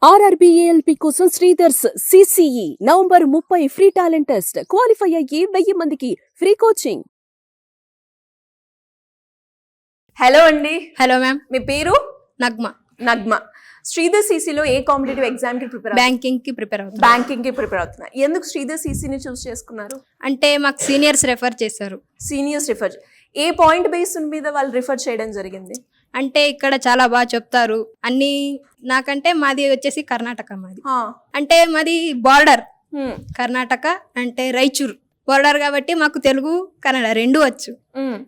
ఆర్ఆర్బీఏఎల్పీ కోసం Sridhar's CCE November 30 free talent test. Qualify అయ్యి 1000 మందికి ఫ్రీ కోచింగ్. హలో అండి. Hello ma'am. మీ పేరు? నగ్మ. శ్రీధర్ సిసిలో ఏ కాంపిటేటివ్ ఎగ్జామ్ కి ప్రిపేర్? బ్యాంకింగ్ కి ప్రిపేర్ అవుతుంది. బ్యాంకింగ్ కి ప్రిపేర్ అవుతున్నా. ఎందుకు శ్రీధర్ సిసిని చూస్ చేసుకున్నారు? అంటే మాకు సీనియర్స్ రెఫర్ చేశారు. సీనియర్స్ రిఫర్, ఏ పాయింట్ బేస్ మీద వాళ్ళు రిఫర్ చేయడం జరిగింది? అంటే ఇక్కడ చాలా బాగా చెప్తారు అన్ని. నాకంటే మాది వచ్చేసి కర్ణాటక. మాది అంటే మాది బార్డర్ కర్ణాటక అంటే రాయచూర్ బార్డర్ కాబట్టి మాకు తెలుగు కన్నడ రెండు వచ్చు.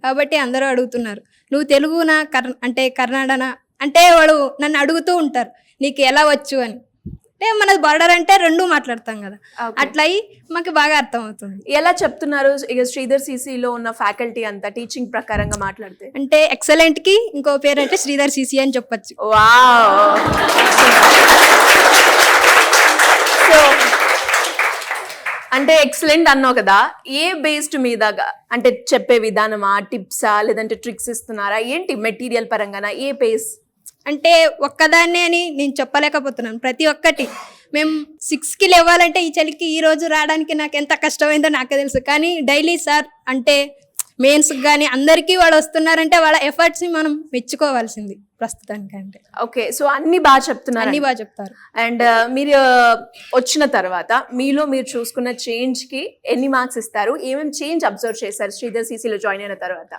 కాబట్టి అందరూ అడుగుతున్నారు నువ్వు తెలుగునా అంటే కన్నడనా అంటే వాడు నన్ను అడుగుతూ ఉంటారు నీకు ఎలా వచ్చు అని. అంటే మన బార్డర్ అంటే రెండు మాట్లాడతాం కదా, అట్లా అయి మాకు బాగా అర్థం అవుతుంది. ఎలా చెప్తున్నారు ఇక శ్రీధర్ సిసిలో ఉన్న ఫ్యాకల్టీ అంతా టీచింగ్ ప్రకారంగా మాట్లాడితే? అంటే ఎక్సలెంట్ కి ఇంకో పేరు అంటే శ్రీధర్ సిసి అని చెప్పొచ్చు. సో అంటే ఎక్సలెంట్ అన్నావు కదా, ఏ బేస్డ్ మీద అంటే చెప్పే విధానమా, టిప్సా, లేదంటే ట్రిక్స్ ఇస్తున్నారా ఏంటి? మెటీరియల్ పరంగానా, ఏ బేస్? అంటే ఒక్కదాన్నే అని నేను చెప్పలేకపోతున్నాను. ప్రతి ఒక్కటి మేము 6కి లేవాలంటే ఈ చలికి ఈ రోజు రావడానికి నాకు ఎంత కష్టమైందో నాకే తెలుసు. కానీ డైలీ సార్ అంటే మెయిన్స్కి కానీ అందరికీ వాళ్ళు వస్తున్నారంటే వాళ్ళ ఎఫర్ట్స్ని మనం మెచ్చుకోవాల్సింది ప్రస్తుతానికంటే. ఓకే, సో అన్ని బాగా చెప్తున్నారు, అన్ని బాగా చెప్తారు. అండ్ మీరు వచ్చిన తర్వాత మీలో మీరు చూసుకున్న చేంజ్కి ఎన్ని మార్క్స్ ఇస్తారు? ఏమేమి చేంజ్ అబ్జర్వ్ చేశారు శ్రీధర్ సిసిలో జాయిన్ అయిన తర్వాత?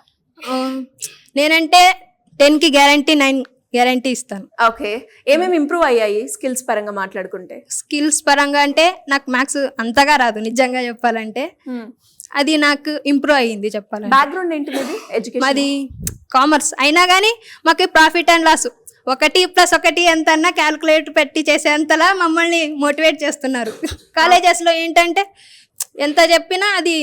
నేనంటే 10కి గ్యారంటీ 9 గ్యారంటీ ఇస్తాను. ఓకే, ఏమేమి ఇంప్రూవ్ అయ్యాయి స్కిల్స్ పరంగా మాట్లాడుకుంటే? స్కిల్స్ పరంగా అంటే నాకు మ్యాథ్స్ అంతగా రాదు నిజంగా చెప్పాలంటే. అది నాకు ఇంప్రూవ్ అయ్యింది చెప్పాలంటే. బ్యాక్గ్రౌండ్ ఏంటి మీది? ఎడ్యుకేషన్? మాది కామర్స్ అయినా కానీ మాకు ప్రాఫిట్ అండ్ లాస్ 1+1 ఎంత అన్నా క్యాల్కులేట్ పెట్టి చేసేంతలా మమ్మల్ని మోటివేట్ చేస్తున్నారు. కాలేజెస్లో ఏంటంటే ఎంత చెప్పినా అది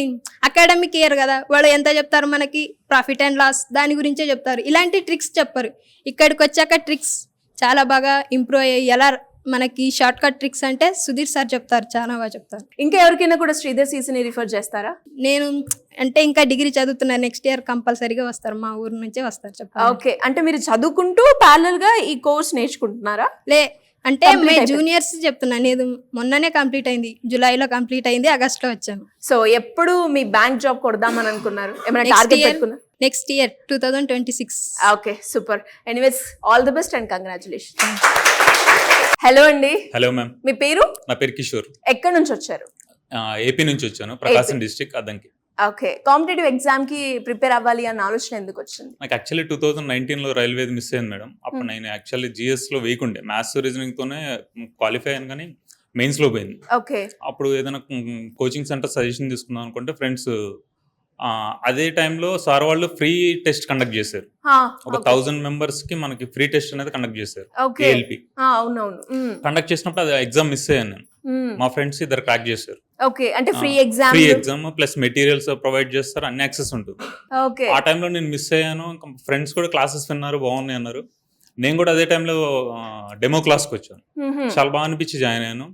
అకాడమిక్ ఇయర్ కదా, వాళ్ళు ఎంత చెప్తారు మనకి ప్రాఫిట్ అండ్ లాస్ దాని గురించే చెప్తారు, ఇలాంటి ట్రిక్స్ చెప్పరు. ఇక్కడికి వచ్చాక ట్రిక్స్ చాలా బాగా ఇంప్రూవ్ అయ్యాయి. ఎలా మనకి షార్ట్ కట్ ట్రిక్స్ అంటే సుధీర్ సార్ చెప్తారు, చాలా బాగా చెప్తారు. ఇంకా ఎవరికైనా కూడా శ్రీధర్ సిసిని రిఫర్ చేస్తారా? నేను అంటే ఇంకా డిగ్రీ చదువుతున్నా, నెక్స్ట్ ఇయర్ కంపల్సరీగా వస్తారు, మా ఊరు నుంచే వస్తారు చెప్పారు. ఓకే, అంటే మీరు చదువుకుంటూ ప్యారలల్ గా ఈ కోర్స్ నేర్చుకుంటున్నారా? అంటే జూనియర్స్ చెప్తున్నా, నేను మొన్ననే కంప్లీట్ అయింది, జూలైలో కంప్లీట్ అయింది, ఆగస్ట్లో వచ్చాను. సో ఎప్పుడు మీ బ్యాంక్ జాబ్ కొడదామని అనుకున్నారు? ఏమైనా టార్గెట్ పెట్టుకున్నారు? Next year 2026. Okay, super. Anyways all the best and congratulation. Hello అండి. Hello ma'am. మీ పేరు? నా పేరు కిషోర్. ఎక్కడి నుంచి వచ్చారు? ఏపీ నుంచి వచ్చాను, Prakasam district Addanki. Okay, competitive exam కి ప్రిపేర్ అవ్వాలి అన్న ఆలోచన ఎందుకు వచ్చింది? నాకు యాక్చువల్లీ 2019లో రైల్వే మిస్ అయింది మేడం. అప్పుడు నేను యాక్చువల్లీ జిఎస్లో వేయకుండే, మ్యాథ్స్ రీజనింగ్ తోనే క్వాలిఫై అయ్యాను కానీ మెయిన్స్ లో పోయింది. ఓకే, అప్పుడు ఏదైనా కోచింగ్ సెంటర్ సజెషన్ తీసుకుందాం అనుకుంటే ఫ్రెండ్స్ అదే టైంలో సార్ వాళ్ళు ఫ్రీ టెస్ట్ కండక్ట్ చేశారు. ఒక 1000 members కి మనకి ఫ్రీ టెస్ట్ అనేది కండక్ట్ చేశారు. ఏఎల్పి కండక్ట్ చేసినప్పుడు అది ఎగ్జామ్ మిస్ అయ్యాను నేను. మా ఫ్రెండ్స్ ఇద్దరు క్రాక్ చేశారు. ఓకే, అంటే free exam plus materials provide చేస్తారు, అన్ని యాక్సెస్ ఉంటుంది. ఆ టైంలో నేను మిస్ అయ్యాను. ఫ్రెండ్స్ కూడా క్లాసెస్ విన్నారు, బాగున్నాయి అన్నారు. నేను కూడా అదే టైంలో డెమో క్లాస్కి వచ్చాను, చాలా బాగా అనిపించి జాయిన్ అయ్యాను.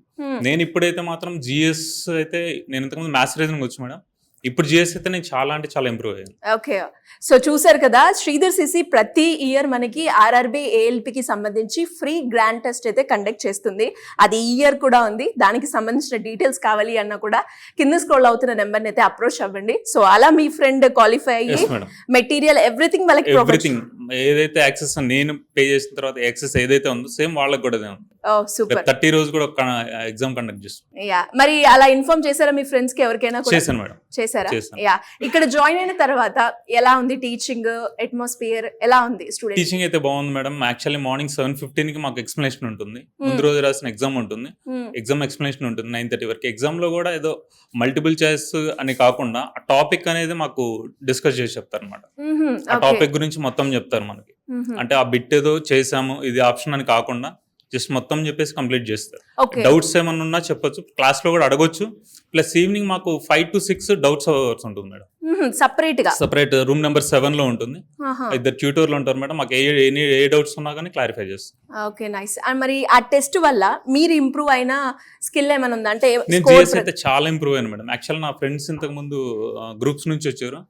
నేను ఇప్పుడైతే మాత్రం జిఎస్ అయితే, నేను ఇంతకుముందు మ్యాథ్స్ రీజనింగ్ వచ్చు మేడం, ఇప్పుడు జిఎస్ అయితే నేను చాలా అంటే చాలా ఇంప్రూవ్ అయ్యాను. ఓకే, సో చూసారు కదా, శ్రీధర్ సిసి ప్రతి ఇయర్ మనకి ఆర్ఆర్బీ ఏఎల్పికి సంబంధించి ఫ్రీ గ్రాండ్ టెస్ట్ అయితే కండక్ట్ చేస్తుంది. అది ఈ ఇయర్ కూడా ఉంది. దానికి సంబంధించిన డీటెయిల్స్ కావాలి అన్నా కూడా కింద స్క్రోల్ అవుతున్న నెంబర్ని అయితే అప్రోచ్ అవ్వండి. సో అలా మీ ఫ్రెండ్ క్వాలిఫై అయ్యి మెటీరియల్ ఎవ్రీథింగ్ వాళ్ళకి ఎవ్రీథింగ్ ఏదైతే యాక్సెస్ నేను పే చేసిన తర్వాత యాక్సెస్ ఏదైతే ఉందో సేమ్ వాళ్ళకి కూడా ఉంది. సూపర్. 30 రోజు కూడా ఎగ్జామ్ కండక్ట్ చేస్తాం. మరి అలా ఇన్ఫార్మ్ చేశారా మీ ఫ్రెండ్స్ కి ఎవరికైనా? చేశాను మేడం. చేశారా? ఇక్కడ జాయిన్ అయిన తర్వాత ఎలా ఉంది టీచింగ్ అట్మాస్ఫియర్, ఎలా ఉంది స్టూడెంట్? టీచింగ్ అయితే బాగుంది మేడం. యాక్చువల్లీ మార్నింగ్ 7:15 కి మాకు ఎక్స్ప్లెనేషన్ ఉంటుంది, ముందు రోజు రాసిన ఎగ్జామ్ ఉంటుంది, ఎగ్జామ్ ఎక్స్ప్లెనేషన్ ఉంటుంది 9:30 వరకు. ఎగ్జామ్ లో కూడా ఏదో మల్టిపుల్ చాయిస్ అని కాకుండా ఆ టాపిక్ అనేది మాకు డిస్కస్ చేసి చెప్తారు అనమాట. ఆ టాపిక్ గురించి మొత్తం చెప్తారు మనకి. అంటే ఆ బిట్ ఏదో చేసాము ఇది ఆప్షన్ అని కాకుండా జస్ట్ మొత్తం చెప్పేసి కంప్లీట్ చేస్తారు. డౌట్స్ ఏమన్నా ఉన్నా చెప్పొచ్చు, క్లాస్ లో కూడా అడగొచ్చు. ప్లస్ ఈవినింగ్ మాకు 5 to 6 డౌట్స్ అవర్స్ ఉంటుంది మేడం. సపరేట్ రూమ్ నెంబర్ 7 లో ఉంటుంది. ఇద్దరు ట్యూటర్లు ఉంటారు మేడం. మాకు ఏ డౌట్స్ ఉన్నా కానీ క్లారిఫై చేస్తాం. Okay, nice. మరి ఆ టెస్ట్ వల్ల మీరు ఇంప్రూవ్ అయిన స్కిల్ ఏమైనా ఉందా? అంటే నేను జిఎస్ అయితే చాలా ఇంప్రూవ్ అయ్యాను మేడం. యాక్చువల్ నా ఫ్రెండ్స్ ఇంతకు ముందు గ్రూప్స్ నుంచి వచ్చారు,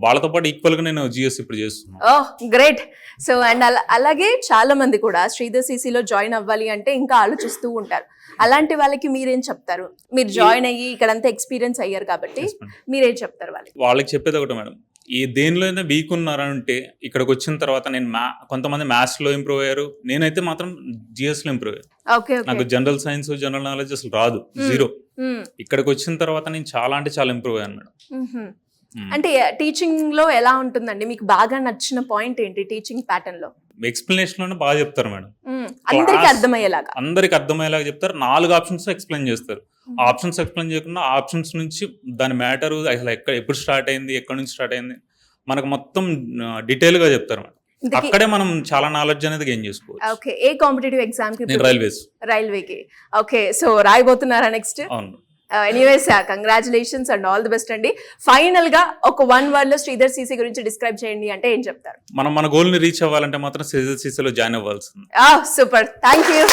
వాళ్ళతో పాటు ఈక్వల్ గా నేను జిఎస్ ఇప్పుడు చేస్తున్నాను. Oh great. సో అండ్ అలాగే చాలా మంది కూడా శ్రీధర్ సిసిలో జాయిన్ అవ్వాలి అంటే ఇంకా ఆలోచిస్తూ ఉంటారు. అలాంటి వాళ్ళకి మీరేం చెప్తారు? మీరు జాయిన్ అయ్యి ఇక్కడంతా ఎక్స్పీరియన్స్ అయ్యారు కాబట్టి Yes, madam. మీరేం చెప్తారు వాళ్ళకి? వాళ్ళకి చెప్పేది ఒకటి మేడం, ఈ దేనిలోనే వీక్ ఉన్నారంటే ఇక్కడికి వచ్చిన తర్వాత నేను కొంతమంది మ్యాథ్స్ లో ఇంప్రూవ్ అయ్యారు, నేనైతే మాత్రం జిఎస్ లో ఇంప్రూవ్ అయ్యాను. ఓకే నాకు జనరల్ సైన్స్ జనరల్ నాలెడ్జ్ అసలు రాదు, జీరో. ఇక్కడికి వచ్చిన తర్వాత నేను చాలా అంటే చాలా ఇంప్రూవ్ అయ్యాను మేడం. అంటే టీచింగ్ లో ఎలా ఉంటుందండి? మీకు బాగా నచ్చిన పాయింట్ ఏంటి టీచింగ్ ప్యాటర్న్ లో? ఎక్స్ప్లెనేషన్ లోనే బాగా చెప్తారు మేడం, అందరికి Class అర్థమయ్యేలాగా. అందరికి అర్థమయ్యేలాగా చెప్తారు. 4 ఆప్షన్స్ ఎక్స్ప్లెయిన్ చేస్తారు. ఆప్షన్స్ ఎక్స్ప్లెయిన్ చేయకుండా ఆప్షన్స్ నుంచి దాని మ్యాటర్ అసలు ఎప్పుడు స్టార్ట్ అయింది, ఎక్కడి నుంచి స్టార్ట్ అయింది మనకు మొత్తం డీటెయిల్ గా చెప్తారు మేడం. అక్కడే మనం చాలా నాలెడ్జ్ అనేది గెయిన్ చేసుకోవచ్చు. ఓకే, ఏ కాంపిటేటివ్ ఎగ్జామ్ కి? నేను రైల్వేకి. ఓకే, సో రాయబోతున్నారా నెక్స్ట్? అవును. Anyways congratulations and all the best అండి. ఫైనల్ గా ఒక 1 word లో శ్రీధర్ సిసి గురించి డిస్క్రైబ్ చేయండి అంటే ఏం చెప్తారు? మనం మన గోల్ ని రీచ్ అవ్వాలంటే మాత్రం సిసిలో జాయిన్ అవ్వాల్సింది. Super, thank you.